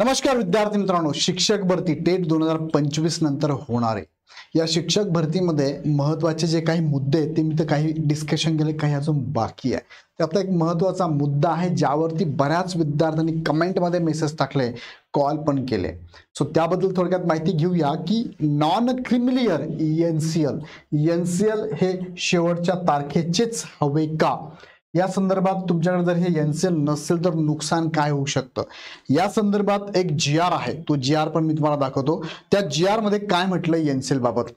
नमस्कार विद्यार्थी मित्रांनो, शिक्षक भरती टेट 2025 नंतर होणार आहे। या शिक्षक भरतीमध्ये महत्त्वाचे जे काही मुद्दे आहेत ते मी तर काही डिस्कशन केले, काही अजून बाकी आहे। त्यातला एक महत्त्वाचा मुद्दा आहे ज्यावरती बऱ्याच विद्यार्थ्यांनी कमेंटमध्ये मेसेज टाकले, कॉल पण केले। सो त्याबद्दल थोडक्यात माहिती घेऊया की नॉन क्रिमिलियर एनसीएल हे शेवटच्या तारखेचेच हवे का, या संदर्भात तुमच्याकडे जर हे एनसीएल नसेल तर नुकसान काय होऊ शकतं या संदर्भात एक जीआर आहे। तो जीआर पण मी तुम्हाला दाखवतो। त्या जीआर मध्ये काय म्हटलंय एनसीएल बाबत।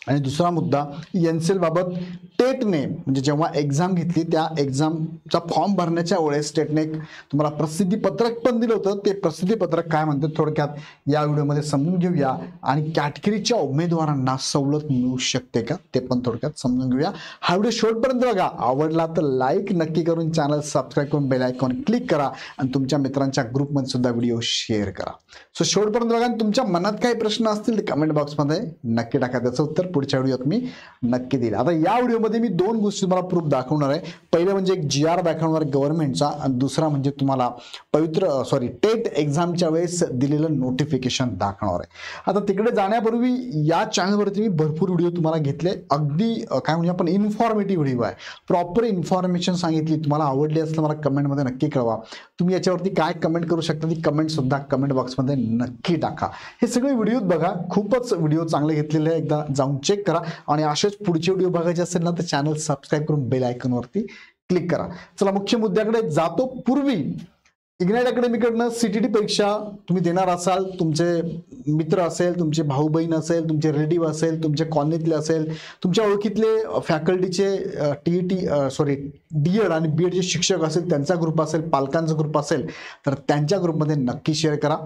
आणि दुसरा मुद्दा, एनसीएल बाबत टेटने म्हणजे जेव्हा एक्झाम घेतली त्या एक्झामचा फॉर्म भरण्याच्या वेळेस टेटने तुम्हाला प्रसिद्धी पत्रक पण दिलं होतं। ते प्रसिद्धी पत्रक काय म्हणते थोडक्यात या व्हिडिओमध्ये समजून घेऊया। आणि कॅटेगरीच्या उमेदवारांना सवलत मिळू शकते का ते पण थोडक्यात समजून घेऊया। हा व्हिडिओ शेवटपर्यंत बघा। आवडला तर लाईक नक्की करून चॅनल सबस्क्राईब करून बेल आयकॉन क्लिक करा आणि तुमच्या मित्रांच्या ग्रुपमध्ये सुद्धा व्हिडिओ शेअर करा। सो शेवटपर्यंत बघा। तुमच्या मनात काही प्रश्न असतील तर कमेंट बॉक्समध्ये नक्की टाका, त्याचं उत्तर पुढच्या व्हिडिओत मी नक्की देईल। आता या व्हिडिओमध्ये मी दोन गोष्टी तुम्हाला प्रूफ दाखवणार आहे। पहिलं म्हणजे एक जीआर दाखवणार गव्हर्नमेंटचा आणि दुसरा म्हणजे तुम्हाला टेट एक्झामच्या वेळेस दिलेलं नोटिफिकेशन दाखवणार आहे। आता तिकडे जाण्यापूर्वी या चॅनलवरती मी भरपूर व्हिडिओ तुम्हाला घेतले, अगदी काय म्हणजे आपण इन्फॉर्मेटिव्ह व्हिडिओ आहे, प्रॉपर इन्फॉर्मेशन सांगितली। तुम्हाला आवडली असेल मला कमेंटमध्ये नक्की कळवा। तुम्ही याच्यावरती काय कमेंट करू शकता ती कमेंट सुद्धा कमेंट बॉक्समध्ये नक्की टाका। हे सगळे व्हिडिओ बघा, खूपच व्हिडिओ चांगले घेतलेले आहे, एकदा जाऊन चेक करा। आणि असेच पुढचे व्हिडिओ बघायचे असेल ना तर चॅनल सबस्क्राईब करून बेल आयकॉन वरती क्लिक करा। चला मुख्य मुद्द्याकडे जातो। पूर्वी इग्नाइट अकॅडमीकडनं सीटीटी परीक्षा तुम्ही देणार असाल, तुमचे मित्र असेल, तुमचे भाऊ बहीण असेल, तुमचे रिलेटिव्ह असेल, तुमच्या कॉलनीतले असेल, तुमच्या ओळखीतले फॅकल्टीचे डीएड आणि बीएडचे शिक्षक असेल त्यांचा ग्रुप असेल, पालकांचा ग्रुप असेल तर त्यांच्या ग्रुपमध्ये नक्की शेअर करा।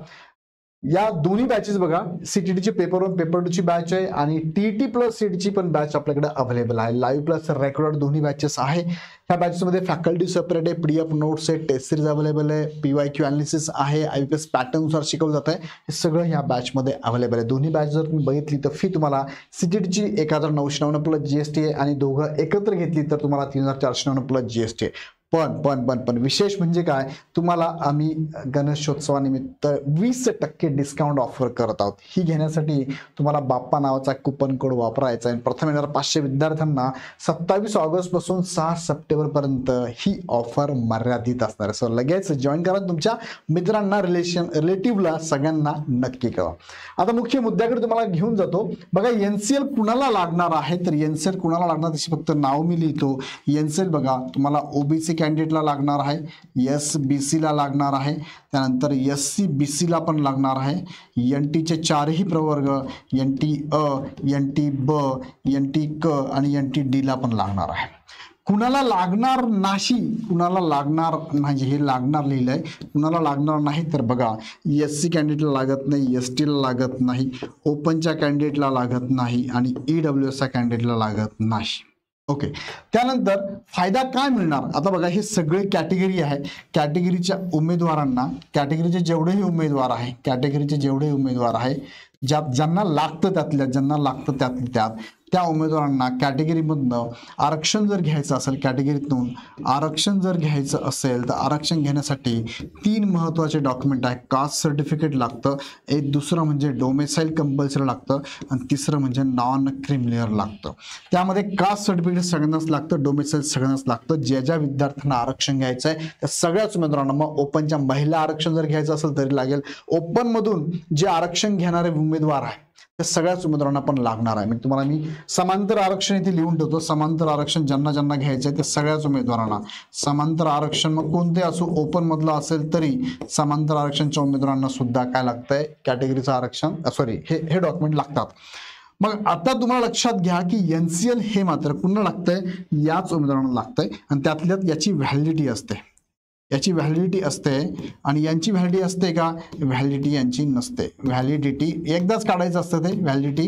या दोन्ही बॅचेस बघा, सीटीटीची पेपर 1 पेपर 2 ची बॅच आहे आणि टीईटी प्लस सीटीची पण बॅच आपल्याकडे अवेलेबल आहे। लाईव्ह प्लस रेकॉर्ड दोन्ही बॅचेस आहे। ह्या बॅचेसमध्ये फॅकल्टी सेपरेट आहे, पीडीएफ नोट्स आहे, टेस्ट सिरीज अवेलेबल आहे, पीवायक्यू अनालिसिस आहे, आयपीएस पॅटर्ननुसार शिकवलं जात आहे। हे सगळं ह्या बॅचमध्ये अवेलेबल आहे। दोन्ही बॅच जर तुम्ही बघितली तर फी तुम्हाला सीटीटीची 1999 प्लस जीएसटी आहे आणि दोघं एकत्र घेतली तर तुम्हाला 3499 प्लस जीएसटी आहे। पण विशेष म्हणजे काय, तुम्हाला आम्ही गणेशोत्सवानिमित्त 20% डिस्काउंट ऑफर करत आहोत। ही घेण्यासाठी तुम्हाला बाप्पा नावाचा कुपन कोड वापरायचा आहे। प्रथम येणाऱ्या 500 विद्यार्थ्यांना 27 ऑगस्ट पासून 6 सप्टेंबर पर्यंत ही ऑफर मर्यादित असणार आहे। सो लगेच जॉईन करा, तुमच्या मित्रांना रिलेटिव्हला सगळ्यांना नक्की कळवा। आता मुख्य मुद्द्याकडे तुम्हाला घेऊन जातो। बघा एनसीएल कुणाला लागणार आहे, तर एनसीएल कुणाला लागणार त्याची फक्त नाव मी लिहितो। एनसीएल बघा तुम्हाला ओबीसी कॅन्डिडेटला लागणार आहे, एसबीसी ला लागणार आहे, त्यानंतर एससी बीसी ला पण लागणार आहे, एनटीचे चारही प्रवर्ग, एनटी अ, एनटी ब, एनटी क आणि एनटी डी ला पण लागणार आहे। कुणाला लागणार नाही, कुणाला लागणार नाही हे लागणार लिहिलंय, कुणाला लागणार नाही तर बघा एससी कॅन्डिडेटला लागत नाही, एसटीला लागत नाही, ओपनच्या कॅन्डिडेटला लागत नाही आणि ईडब्ल्यूएसच्या कॅन्डिडेटला लागत नाही। ओके, त्यानंतर फायदा काय मिळणार। आता बघा हे सगळे कॅटेगरी आहे। कॅटेगरीच्या उमेदवारांना, कॅटेगरीचे जेवढेही उमेदवार आहे ज्यांना लागतं त्या उमेदवारांना कॅटेगरीमधनं आरक्षण जर घ्यायचं असेल, कॅटेगरीतून आरक्षण जर घ्यायचं असेल तर आरक्षण घेण्यासाठी 3 महत्त्वाचे डॉक्युमेंट आहे। कास्ट सर्टिफिकेट लागतं, एक दुसरं म्हणजे डोमेसाईल कंपल्सरी लागतं आणि तिसरं म्हणजे नॉन क्रिमिलियर लागतं। त्यामध्ये कास्ट सर्टिफिकेट सगळ्यांनाच लागतं, डोमेसाईल सगळ्यांनाच लागतं। ज्या विद्यार्थ्यांना आरक्षण घ्यायचं आहे त्या सगळ्याच उमेदवारांना, मग ओपनच्या महिला आरक्षण जर घ्यायचं असेल तरी लागेल, ओपन मधून जे आरक्षण घेणारे उमेदवार आहे त्या सगळ्याच उमेदवारांना पण लागणार आहे। तुम्हाला मी समांतर आरक्षण इथे लिहून ठेवतो। समांतर आरक्षण ज्यांना घ्यायचं आहे त्या सगळ्याच उमेदवारांना समांतर आरक्षण, मग कोणते असो, ओपन मधलं असेल तरी समांतर आरक्षणच्या उमेदवारांना सुद्धा काय लागतंय, कॅटेगरीचं आरक्षण हे डॉक्युमेंट लागतात। मग आता तुम्हाला लक्षात घ्या की एनसीएल हे मात्र पुन्हा लागतंय, याच उमेदवारांना लागतंय आणि त्यातल्यात याची व्हॅलिडिटी असते आणि यांची व्हॅलिडिटी असते का, व्हॅलिडिटी यांची नसते। व्हॅलिडिटी एकदाच काढायचं असतं, ते व्हॅलिडिटी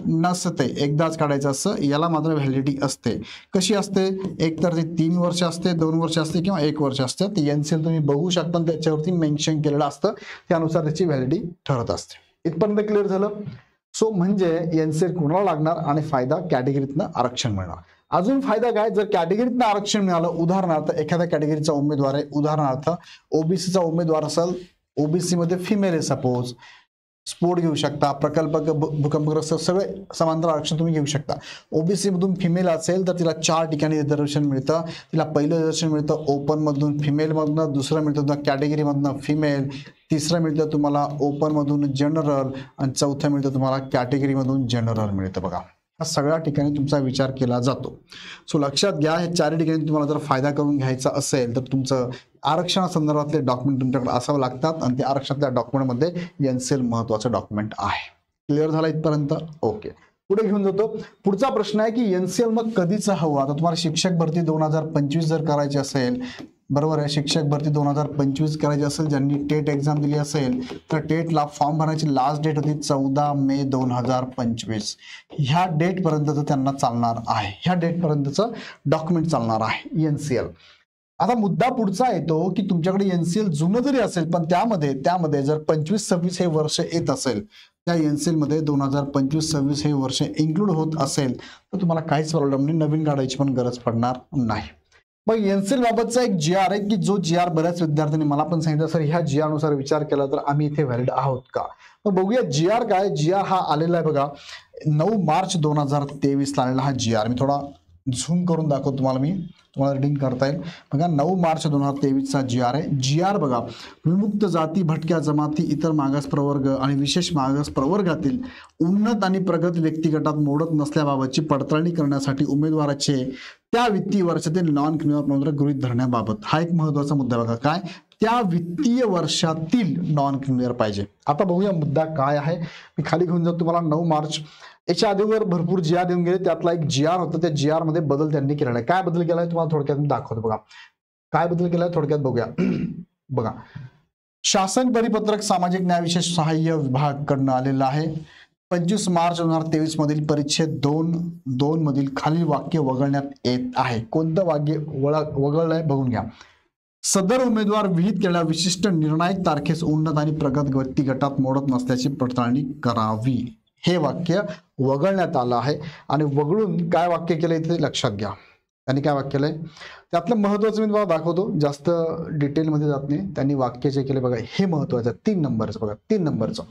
नसते, एकदाच काढायचं असतं। याला मात्र व्हॅलिडिटी असते। कशी असते, एक तर ते 3 वर्ष असते, 2 वर्ष असते किंवा 1 वर्ष असते। ते एनसीएल तुम्ही बघू शकता, त्याच्यावरती मेन्शन केलेलं असतं, त्यानुसार त्याची व्हॅलिडिटी ठरत असते। इथपर्यंत क्लिअर झालं। सो म्हणजे एनसीएल कुणाला लागणार आणि फायदा कॅटेगरीतनं आरक्षण मिळणार। अजून फायदा काय, जर कॅटेगरीतनं आरक्षण मिळालं, उदाहरणार्थ एखाद्या कॅटेगरीचा उमेदवार आहे, उदाहरणार्थ ओबीसीचा उमेदवार असेल ओबीसी मध्ये फिमेल आहे सपोज, स्पोर्ट घेऊ शकता, प्रकल्प, भूकंपग्रस्त, सगळे समांतर आरक्षण तुम्ही घेऊ शकता. ओबीसी मधून फिमेल असेल तर तिला 4 ठिकाणी रिझर्वेशन मिळतं. तिला पहिलं रिझर्वेशन मिळतं ओपन मधून फिमेल मधनं, दुसरं मिळतं तुम्हाला कॅटेगरी मधनं फिमेल, तिसरं मिळतं तुम्हाला ओपन मधून जनरल आणि चौथं मिळतं तुम्हाला कॅटेगरी मधून जनरल मिळतं. बघा हा सगळ्या ठिकाणी तुमचा विचार केला जातो. सो लक्षात घ्या, हे 4 ठिकाणी तुम्हाला जर फायदा करून घ्यायचा असेल तर तुमचं आरक्षणासंदर्भातले डॉक्युमेंट तुमच्याकडे असावं लागतात आणि ते आरक्षणातल्या डॉक्युमेंटमध्ये एनसीएल महत्वाचं डॉक्युमेंट आहे. क्लिअर झाला इथपर्यंत? ओके, पुढे घेऊन जातो. पुढचा प्रश्न आहे की एनसीएल मग कधीच हवं. आता तुम्हाला शिक्षक भरती 2025 जर करायची असेल, बरोबर आहे, शिक्षक भरती 2025 करायची असेल, ज्यांनी टेट एक्झाम दिली असेल तर टेटला फॉर्म भरण्याची लास्ट डेट होती 14 मे 2025. ह्या डेट पर्यंत त्यांना चालणार आहे, ह्या डेट पर्यंतचं डॉक्युमेंट चालणार आहे एनसीएल. आता मुद्दा पुढचा येतो की तुमच्याकडे एनसीएल जुनं जरी असेल पण त्यामध्ये जर 25-26 हे वर्ष येत असेल, त्या एनसीएल मध्ये 2025-26 हे वर्ष इन्क्लूड होत असेल तर तुम्हाला काहीच प्रॉब्लेम नाही, नवीन काढायची पण गरज पडणार नाही. मग एनसीएल बाबतचा एक जी आर आहे की जो जी आर बऱ्याच विद्यार्थ्यांनी मला पण सांगितलं सर ह्या जी आर नुसार विचार केला तर आम्ही इथे व्हॅलिड आहोत का. मग बघूया जी आर काय. जी आर हा आलेला आहे बघा 9 मार्च 2023 ला आलेला हा जी आर. मी थोडा झूम करून दाखवतो तुम्हाला रीडिंग करता येईल. बघा 9 मार्च 2023 चा जी आर आहे. जी आर बघा, विमुक्त जाती, भटक्या जमाती, इतर मागास प्रवर्ग आणि विशेष मागास प्रवर्गातील उन्नत आणि प्रगत व्यक्तिगटात मोडत नसल्याबाबतची पडताळणी करण्यासाठी उमेदवाराचे त्या वित्तीय वर्षातील नॉन क्रिमिनल प्रमाणपत्र गृहीत धरण्याबाबत हा एक महत्वाचा मुद्दा बघा. काय, त्या वित्तीय वर्षातील नॉन क्रिमिनल पाहिजे. आता बघूया मुद्दा काय आहे. मी खाली घेऊन जातो तुम्हाला 9 मार्च. याच्या अगोदर भरपूर जी आर देऊन गेले, त्यातला एक जी आर होता, त्या जी आर मध्ये बदल त्यांनी केलेला आहे. काय बदल केलाय तुम्हाला थोडक्यात दाखवतो. बघा काय बदल केलाय थोडक्यात बघूया. बघा, शासन परिपत्रक सामाजिक न्याय विशेष सहाय्य विभाग कडनं आलेलं आहे. 25 मार्च 2023 मधील परिच्छेद 2 मधील खालील वाक्य वगळण्यात येत आहे. कोणतं वाक्य वगळलंय बघून घ्या. सदर उमेदवार विहित केलेल्या विशिष्ट निर्णायक तारखेस उन्नत आणि प्रगत व्यक्तिगटात मोडत नसल्याची पडताळणी करावी. हे वाक्य वगळण्यात आलं आहे आणि वगळून काय वाक्य केलंय ते लक्षात घ्या. त्यांनी काय वाक्य केलंय त्यातलं महत्वाचं मी तुम्हाला दाखवतो, जास्त डिटेलमध्ये जात नाही. त्यांनी वाक्य जे केले बघा हे महत्वाचं. 3 नंबरचं बघा, 3 नंबरचं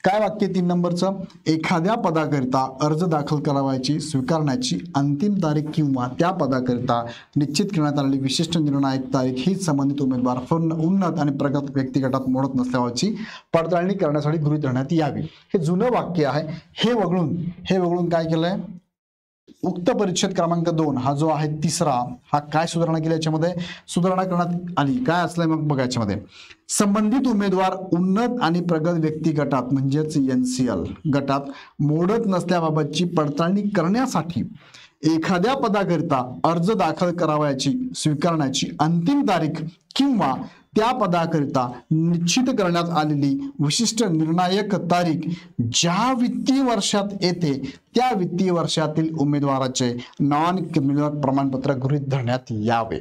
काय वाक्य. 3 नंबरचं, एखाद्या पदाकरिता अर्ज दाखल करावयाची स्वीकारण्याची अंतिम तारीख किंवा त्या पदाकरिता निश्चित करण्यात आलेली विशिष्ट निर्णायक तारीख ही संबंधित उमेदवार उन्नत आणि प्रगत व्यक्तिगटात मोडत नसल्याची पडताळणी करण्यासाठी गृहीत धरण्यात यावी. हे जुनं वाक्य आहे. हे वगळून काय केलंय, उक्त परिच्छेद क्रमांक 2 हा जो आहे तिसरा, हा काय सुधारणा केली, याच्यामध्ये सुधारणा करण्यात आली. काय असलंय मग बघा, याच्यामध्ये संबंधित उमेदवार उन्नत आणि प्रगत व्यक्ती गटात म्हणजेच एनसीएल गटात मोडत नसल्याबाबतची पडताळणी करण्यासाठी एखाद्या पदाकरिता अर्ज दाखल करावयाची स्वीकारण्याची अंतिम तारीख किंवा त्या पदाकरिता निश्चित करण्यात आलेली विशिष्ट निर्णायक तारीख ज्या वित्तीय वर्षात येते त्या वित्तीय वर्षातील उमेदवाराचे नॉन क्रिमिनल प्रमाणपत्र गृहीत धरण्यात यावे.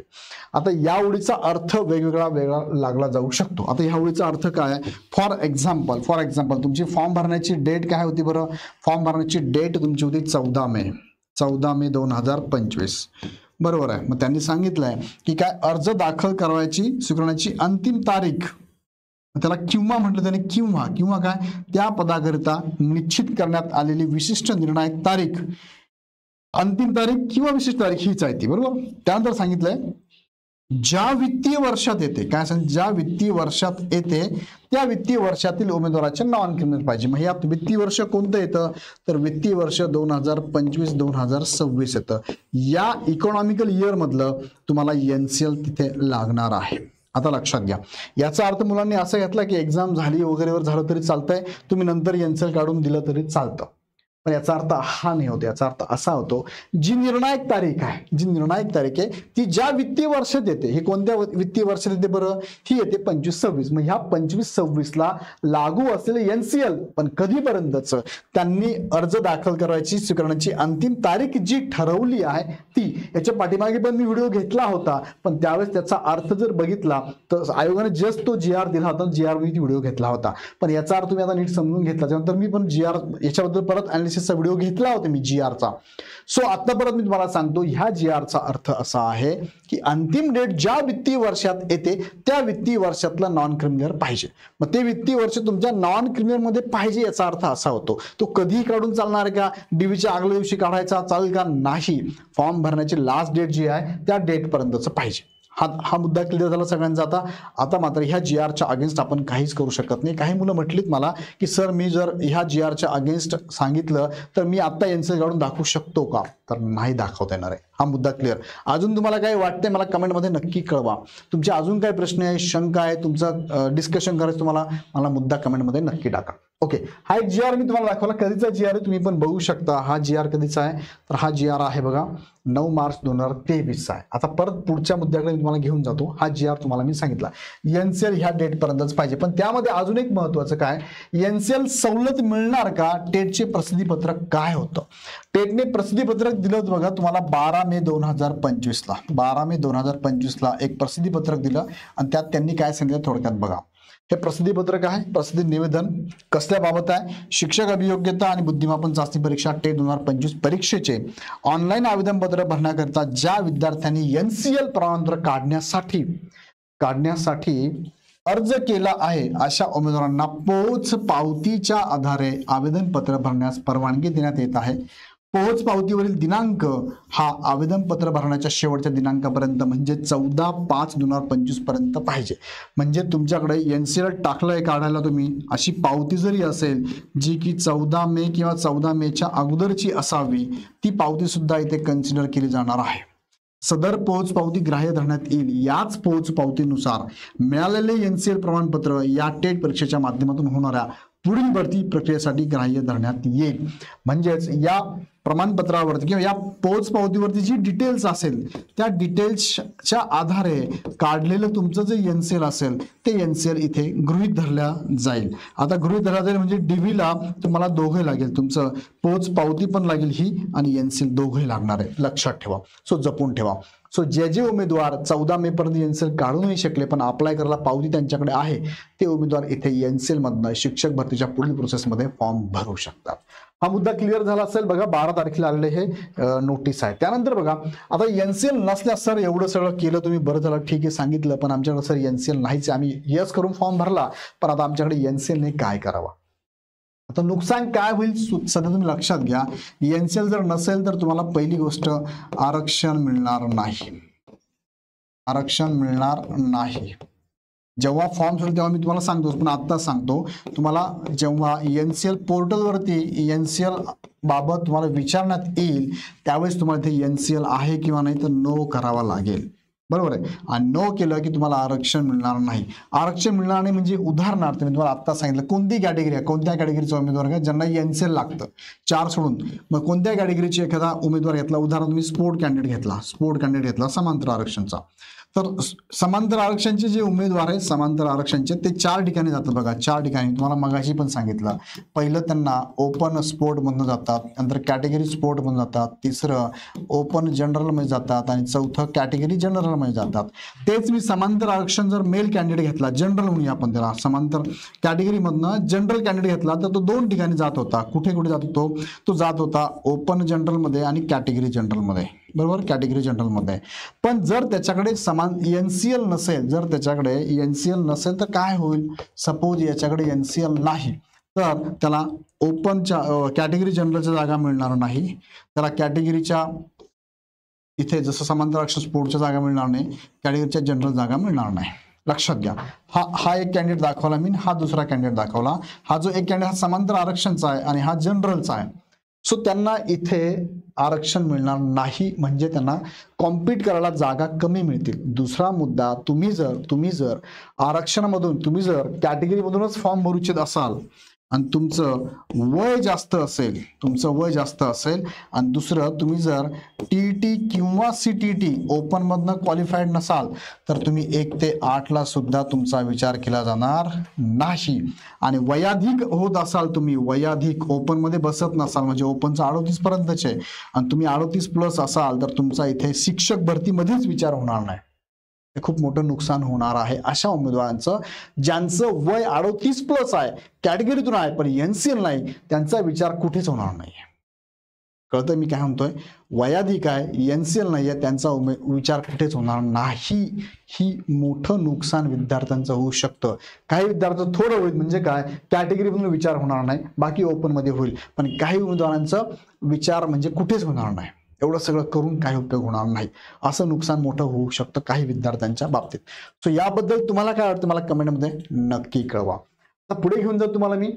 आता या ओळीचा अर्थ वेगळा लागला जाऊ शकतो. आता ह्या ओळीचा अर्थ काय, फॉर एक्झाम्पल तुमची फॉर्म भरण्याची डेट काय होती बरं. फॉर्म भरण्याची डेट तुमची होती 14 मे 2025, बरोबर आहे. मग त्यांनी सांगितलंय की काय, अर्ज दाखल करायची स्वीकारण्याची अंतिम तारीख, त्याला किंवा म्हटलं त्याने, किंवा काय, त्या पदाकरिता निश्चित करण्यात आलेली विशिष्ट निर्णायक तारीख, अंतिम तारीख किंवा विशिष्ट तारीख हीच आहे ती, बरोबर. त्यानंतर सांगितलंय ज्या वित्तीय वर्षात येते, काय सांग, ज्या वित्तीय वर्षात येते त्या वित्तीय वर्षातील उमेदवाराचे नॉन क्रिमिनल पाहिजे. मग यात वित्तीय वर्ष कोणतं येतं तर वित्तीय वर्ष 2025-2026 येतं. या इकॉनॉमिकल इयर मधलं तुम्हाला एनसीएल तिथे लागणार आहे. आता लक्षात घ्या, याचा अर्थ मुलांनी असं घेतला की एक्झाम झाली वगैरे झालं तरी चालतंय, तुम्ही नंतर एनसीएल काढून दिलं तरी चालतं. पण याचा अर्थ हा नाही होतो. याचा अर्थ असा होतो, जी निर्णायक तारीख आहे ती ज्या वित्तीय वर्षात येते, हे कोणत्या वित्तीय वर्षात येते बरं, ही येते 25-26. मग ह्या 25-26 ला लागू असलेले एनसीएल पण कधीपर्यंतच, त्यांनी अर्ज दाखल करायची स्वीकारण्याची अंतिम तारीख जी ठरवली आहे ती. याच्या पाठीमागे पण मी व्हिडिओ घेतला होता, पण त्यावेळेस त्याचा अर्थ जर बघितला तर आयोगाने जस्ट तो जी आर दिला होता, जी आर व्हिडिओ घेतला होता. पण याचा अर्थ तुम्ही आता नीट समजून घेतला, त्यानंतर मी पण जी आर याच्याबद्दल परत अनालिसिस अनालिसिसचा व्हिडिओ घेतला होता मी GRचा. सो आता परत मी तुम्हाला सांगतो, ह्या GRचा अर्थ असा आहे की अंतिम डेट ज्या वित्तीय वर्षात येते त्या वित्तीय वर्षातला नॉन क्रिमिनल पाहिजे. मग ते वित्तीय वर्ष तुमच्या नॉन क्रिमिनल मध्ये पाहिजे याचा अर्थ असा होतो. तो कधीही काढून चालणार का, DVच्या आगल्या दिवशी काढायचा चालेल का, नाही. फॉर्म भरण्याची लास्ट डेट जी आहे त्या डेट पर्यंतच पाहिजे. हा मुद्दा क्लिअर झाला सगळ्यांचा. आता मात्र ह्या GRच्या अगेन्स्ट आपण काहीच करू शकत नाही. काही मुलं म्हटलीत मला की सर मी जर ह्या GRच्या अगेन्स्ट सांगितलं तर मी आता NCL काढून दाखवू शकतो का, तर नाही दाखवता येणार आहे. हा मुद्दा क्लिअर. अजून तुम्हाला काय वाटतंय मला कमेंटमध्ये नक्की कळवा. तुमचे अजून काय प्रश्न आहे, शंका आहे, तुमचं डिस्कशन करायचं तुम्हाला, मला मुद्दा कमेंटमध्ये नक्की टाका. ओके, हा एक GR मी तुम्हाला दाखवला. कधीचा GR आहे तुम्ही पण बघू शकता. हा GR कधीचा आहे, तर हा GR आहे बघा 9 मार्च 2023 आहे. आता परत पुढच्या मुद्द्याकडे मी तुम्हाला घेऊन जातो. हा GR तुम्हाला मी सांगितला NCL ह्या डेट पर्यंतच पाहिजे. पण त्यामध्ये अजून एक महत्वाचं काय, NCL सवलत मिळणार का, टेटचे प्रसिद्धीपत्रक काय होतं. टेटने प्रसिद्धीपत्रक दिलं होतं बघा तुम्हाला 12 मे 2025 ला. 12 मे 2025 ला एक प्रसिद्धीपत्रक दिलं आणि त्यात त्यांनी काय सांगितलं थोडक्यात बघा. हे प्रसिद्धीपत्रक आहे. प्रसिद्धी निवेदन कसल्या बाबत आहे, शिक्षक अभियोग्यता आणि बुद्धिमापन चाचणी परीक्षा टेट 2025 परीक्षेचे ऑनलाईन आवेदनपत्र भरण्याकरिता ज्या विद्यार्थ्यांनी NCL प्रमाणपत्र काढण्यासाठी अर्ज केला आहे अशा उमेदवारांना पोच पावतीच्या आधारे आवेदनपत्र भरण्यास परवानगी देण्यात येत आहे. पोच पावतीवरील दिनांक हा आवेदनपत्र भरण्याच्या शेवटच्या दिनांकापर्यंत म्हणजे 14/5/2025 पर्यंत पाहिजे. म्हणजे तुमच्याकडे NCL टाकलंय काढायला तुम्ही, अशी पावती जरी असेल जी की 14 मे किंवा 14 मेच्या अगोदरची असावी, ती पावती सुद्धा इथे कन्सिडर केली जाणार आहे. सदर पोच पावती ग्राह्य धरण्यात येईल. याच पोच पावतीनुसार मिळालेले NCL प्रमाणपत्र या टेट परीक्षेच्या माध्यमातून होणाऱ्या पुढील भरती प्रक्रियेसाठी ग्राह्य धरण्यात येईल. म्हणजेच या प्रमाणपत्रावरती किंवा या पोच पावतीवरती जी डिटेल्स असेल त्या डिटेल्सच्या आधारे काढलेलं तुमचं जे NCL असेल ते NCL इथे गृहीत धरल्या जाईल. आता गृहीत धरल्या जाईल म्हणजे DVला तुम्हाला दोघे लागेल, तुमचं पोच पावती पण लागेल ही आणि NCL दोघे लागणार आहे. लक्षात ठेवा. सो जपून ठेवा. सो जे उमेदवार 14 मे पर्यंत NCL काढू नाही शकले पण अप्लाय करायला पावती त्यांच्याकडे आहे, ते उमेदवार इथे NCL मधनं शिक्षक भरतीच्या पुढील प्रोसेसमध्ये फॉर्म भरू शकतात. हा मुद्दा क्लिअर झाला असेल. बघा 12 तारखेला आलेले हे नोटीस आहे. त्यानंतर बघा आता NCL नसल्यास सर एवढं सगळं केलं तुम्ही, बरं झालं ठीक आहे सांगितलं, पण आमच्याकडे सर NCL नाहीच, आम्ही यस करून फॉर्म भरला पण आता आमच्याकडे NCL नाही, काय करावं. आता नुकसान काय होईल सध्या तुम्ही लक्षात घ्या. NCL जर नसेल तर तुम्हाला पहिली गोष्ट आरक्षण मिळणार नाही. आरक्षण मिळणार नाही. जेव्हा फॉर्म सुरू तेव्हा मी तुम्हाला सांगतो, पण आता सांगतो तुम्हाला, जेव्हा NCL पोर्टलवरती NCL बाबत तुम्हाला विचारण्यात येईल त्यावेळेस तुम्हाला इथे NCL आहे किंवा नाही तर नो करावा लागेल. बरोबर आहे. आणि नो केलं की तुम्हाला आरक्षण मिळणार नाही. आरक्षण मिळणार नाही म्हणजे उदाहरणार्थ मी तुम्हाला आता सांगितलं कोणती कॅटेगरी आहे, कोणत्या कॅटेगरीचा उमेदवार आहे ज्यांना NCL लागतं 4 सोडून, मग कोणत्या कॅटेगरीची एखादा उमेदवार घेतला, उदाहरण तुम्ही स्पोर्ट कॅन्डिडेट घेतला समांतर आरक्षणचा, तर समांतर आरक्षणचे जे उमेदवार आहेत समांतर आरक्षणचे ते 4 ठिकाणी जातात बघा. 4 ठिकाणी तुम्हाला मगाशी पण सांगितलं. पहिलं त्यांना ओपन स्पोर्ट मधून जातात, नंतर कॅटेगरी स्पोर्ट मधून जातात, तिसरं ओपन जनरल मध्ये जातात आणि चौथं कॅटेगरी जनरल मध्ये जातात. तेच मी समांतर आरक्षण जर मेल कॅन्डिडेट घेतला, जनरल म्हणूया आपण त्याला, समांतर कॅटेगरी मधनं जनरल कॅन्डिडेट घेतला तर तो 2 ठिकाणी जात होता. कुठे कुठे जात होतो तो, जात होता ओपन जनरल मध्ये आणि कॅटेगरी जनरल मध्ये. बरोबर, कॅटेगरी जनरल मध्ये. पण जर त्याच्याकडे NCL नसेल, जर त्याच्याकडे NCL नसेल तर काय होईल, सपोज याच्याकडे NCL नाही तर त्याला ओपनच्या कॅटेगरी जनरलच्या जागा मिळणार नाही, त्याला कॅटेगरीच्या इथे जसं समांतर आरक्षण स्पोर्टच्या जागा मिळणार नाही, कॅटेगरीच्या जनरल जागा मिळणार नाही. लक्षात घ्या. हा एक कॅन्डिडेट दाखवला मी, हा दुसरा कॅन्डिडेट दाखवला. हा जो एक कॅन्डिडेट हा समांतर आरक्षणचा आहे आणि हा जनरलचा आहे. सो त्यांना इथे आरक्षण मिळणार नाही म्हणजे त्यांना कॉम्पीट करायला जागा कमी मिळतील. दुसरा मुद्दा, तुम्ही जर आरक्षणामधून तुम्ही जर कॅटेगरीमधूनच फॉर्म भरू इच्छित असाल आणि तुमचं वय जास्त असेल आणि दुसरं तुम्ही जर TET किंवा CTT ओपन मधनं क्वालिफाईड नसाल तर तुम्ही 1 ते 8 ला सुद्धा तुमचा विचार केला जाणार नाही. आणि वयाधिक होत असाल, तुम्ही वयाधिक ओपन मध्ये बसत नसाल म्हणजे ओपनचं 38 पर्यंतचे आणि तुम्ही 38 प्लस असाल तर तुमचा इथे शिक्षक भरतीमध्येच विचार होणार नाही. खूप मोठं नुकसान होणार आहे अशा उमेदवारांचं ज्यांचं वय 38 प्लस आहे, कॅटेगरीतून आहे पण NCL नाही, त्यांचा विचार कुठेच होणार नाही. कळतं मी काय म्हणतोय? वयाधिक आहे, NCL नाही आहे, त्यांचा विचार कुठेच होणार नाही. ही मोठं नुकसान विद्यार्थ्यांचं होऊ शकतं. काही विद्यार्थ्यांचं थोडं होईल, म्हणजे काय, कॅटेगरीमधून विचार होणार नाही, बाकी ओपनमध्ये होईल. पण काही उमेदवारांचं विचार म्हणजे कुठेच होणार नाही. एवढं सगळं करून काही उपयोग होणार नाही. असं नुकसान मोठं होऊ शकतं काही विद्यार्थ्यांच्या बाबतीत. सो याबद्दल तुम्हाला काय वाटतं मला कमेंटमध्ये नक्की कळवा. आता पुढे घेऊन जातो तुम्हाला मी.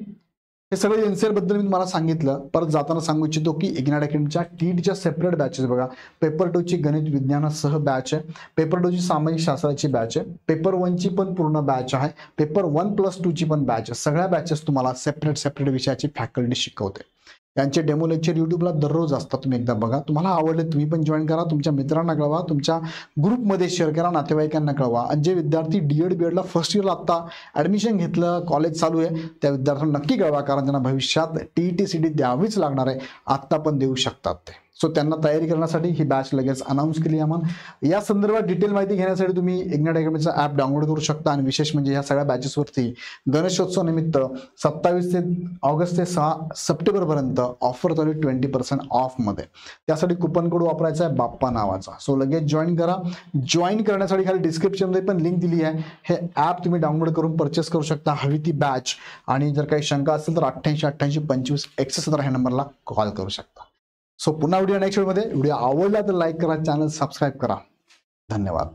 हे सगळे NCL बद्दल मी तुम्हाला सांगितलं. परत जाताना सांगू इच्छितो की इग्नाइट अकॅडमीच्या TETच्या सेपरेट बॅचेस बघा. पेपर 2 ची गणित विज्ञानासह बॅच आहे. पेपर 2 ची सामाजिक शास्त्राची बॅच आहे. पेपर 1 ची पण पूर्ण बॅच आहे. पेपर 1+2 ची पण बॅच आहे. सगळ्या बॅचेस तुम्हाला सेपरेट विषयाची फॅकल्टी शिकवते. त्यांचे डेमो लेक्चर युट्यूबला दररोज असतात. तुम्ही एकदा बघा. तुम्हाला आवडले तुम्ही पण जॉईन करा. तुमच्या मित्रांना कळवा, तुमच्या ग्रुपमध्ये शेअर करा, नातेवाईकांना कळवा. आणि जे विद्यार्थी DED BEdला फर्स्ट इयरला आता ॲडमिशन घेतलं, कॉलेज चालू आहे, त्या विद्यार्थ्यांना नक्की कळवा, कारण त्यांना भविष्यात TET CET द्यावीच लागणार आहे. आत्ता पण देऊ शकतात ते. सो त्यांना तयारी करण्यासाठी ही बॅच लगेच अनाऊन्स केली आम्हाला. या संदर्भात डिटेल माहिती घेण्यासाठी तुम्ही इग्नाइट अकॅडमीचा ॲप डाउनलोड करू शकता. आणि विशेष म्हणजे या सगळ्या बॅचेसवरती गणेशोत्सव निमित्त 27 ऑगस्ट ते 6 सप्टेंबरपर्यंत ऑफर चालू आहे 20% ऑफमध्ये. त्यासाठी कुपन कोड वापरायचा आहे बाप्पा नावाचा. सो लगेच जॉईन करा. जॉईन करण्यासाठी खाली डिस्क्रिप्शनमध्ये पण लिंक दिली आहे. हे ॲप तुम्ही डाउनलोड करून परचेस करू शकता, हवी ती बॅच. आणि जर काही शंका असेल तर 88-88-25-117 ह्या नंबरला कॉल करू शकता. सो पुन्हा व्हिडिओ नेक्स्ट व्हिडिओमध्ये. व्हिडिओ आवडला तर लाईक करा, चॅनल सबस्क्राईब करा. धन्यवाद.